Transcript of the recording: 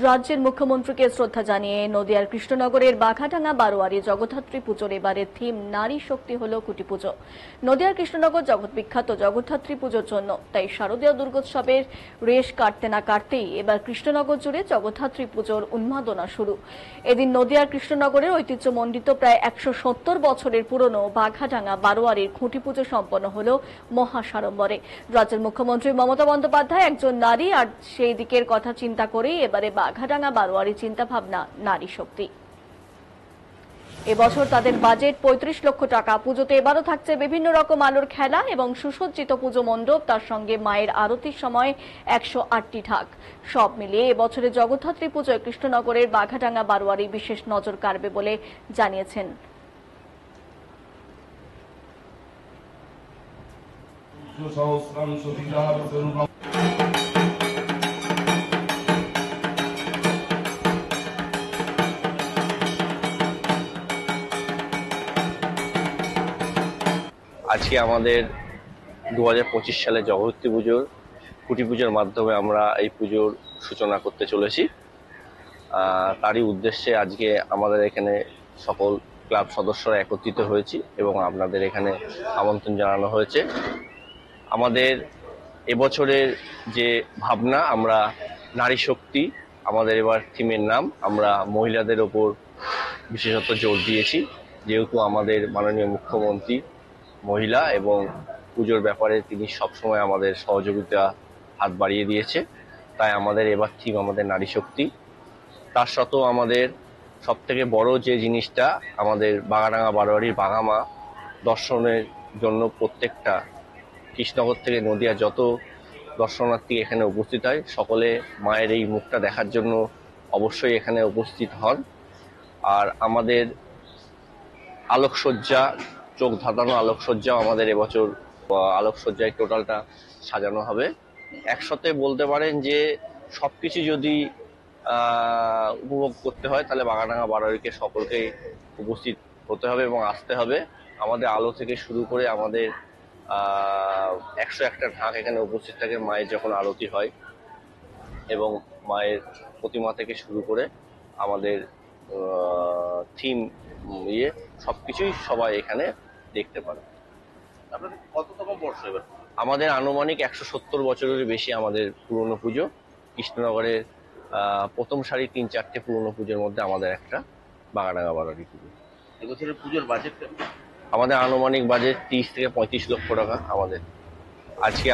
রাজ্যের মুখ্যমন্ত্রীকে শ্রদ্ধা জানিয়ে নদিয়ার কৃষ্ণনগরের বাঘাডাঙ্গা বারোয়ারি জগদ্ধাত্রী পুজোর এবারের থিম নারী শক্তি হল কুটি পুজো। নদিয়ার কৃষ্ণনগর জগৎবিখ্যাত জগদ্ধাত্রী পুজোর জন্য, তাই শারদীয় দুর্গোৎসবের রেশ কাটতে না কাটতেই এবার কৃষ্ণনগর জুড়ে জগদ্ধাত্রী পুজোর উন্মাদনা শুরু। এদিন নদিয়ার কৃষ্ণনগরের ঐতিহ্যমণ্ডিত প্রায় ১৭০ বছরের পুরনো বাঘাডাঙ্গা বারোয়ারির খুঁটি পুজো সম্পন্ন হল মহাসাড়ম্বরে। রাজ্যের মুখ্যমন্ত্রী মমতা বন্দ্যোপাধ্যায় একজন নারী, আর সেই দিকের কথা চিন্তা করেই এবারে বাঘাডাঙ্গা বারোয়ারি চিন্তা ভাবনা নারী শক্তি। এবছর তাদের বাজেট ৩৫ লক্ষ টাকা। পুজোতে এবারও থাকছে বিভিন্ন রকম আলোর খেলা এবং সুসজ্জিত পুজো মণ্ডপ, তার সঙ্গে মায়ের আরতির সময় ১০৮টি ঢাক। সব মিলিয়ে এবছরের জগদ্ধাত্রী পুজোয় কৃষ্ণনগরের বাঘাডাঙ্গা বারোয়ারি বিশেষ নজর কাড়বে বলে জানিয়েছেন। আজকে আমাদের ২০২৫ সালে জগদ্ধাত্রী পুজোর খুঁটি পুজোর মাধ্যমে আমরা এই পুজোর সূচনা করতে চলেছি। তারই উদ্দেশ্যে আজকে আমাদের এখানে সকল ক্লাব সদস্যরা একত্রিত হয়েছি এবং আপনাদের এখানে আমন্ত্রণ জানানো হয়েছে। আমাদের এবছরের যে ভাবনা, আমরা নারী শক্তি, আমাদের এবার থিমের নাম আমরা মহিলাদের ওপর বিশেষত জোর দিয়েছি, যেহেতু আমাদের মাননীয় মুখ্যমন্ত্রী মহিলা এবং পুজোর ব্যাপারে তিনি সবসময় আমাদের সহযোগিতা হাত বাড়িয়ে দিয়েছে। তাই আমাদের এবার থিম আমাদের নারী শক্তি। তার সত্ত্বেও আমাদের সব থেকে বড় যে জিনিসটা, আমাদের বাঘাডাঙ্গা বারোয়ারির বাঘামা দর্শনের জন্য প্রত্যেকটা কৃষ্ণনগর থেকে নদিয়া যত দর্শনার্থী এখানে উপস্থিত হয়, সকলে মায়ের এই মুখটা দেখার জন্য অবশ্যই এখানে উপস্থিত হন। আর আমাদের আলোকসজ্জা, চোখ ধাঁধানো আলোকসজ্জাও আমাদের এবছর আলোকসজ্জায় টোটালটা সাজানো হবে। একসাথে বলতে পারেন যে সবকিছু যদি উপভোগ করতে হয় তাহলে বাঘাডাঙ্গা বারোয়ারিকে সকলকেই উপস্থিত হতে হবে এবং আসতে হবে। আমাদের আলো থেকে শুরু করে আমাদের ১০১টা ঢাক এখানে উপস্থিত থাকে মায়ের যখন আরতি হয়, এবং মায়ের প্রতিমা থেকে শুরু করে আমাদের থিম সবকিছুই সবাই এখানে দেখতে পারে। আপনাদের কততম বর্ষ এবার? আমাদের আনুমানিক ১৭০ বছরের বেশি আমাদের পুরনো পুজো। কৃষ্ণনগরের প্রথম সারি ৩-৪টে পুরনো পুজোর মধ্যে আমাদের একটা বাঘাডাঙ্গা বারোয়ারি পুজো। এবছরের পুজোর বাজেট আমাদের আনুমানিক বাজেট ৩০ থেকে ৩৫ লক্ষ টাকা আমাদের। আজকে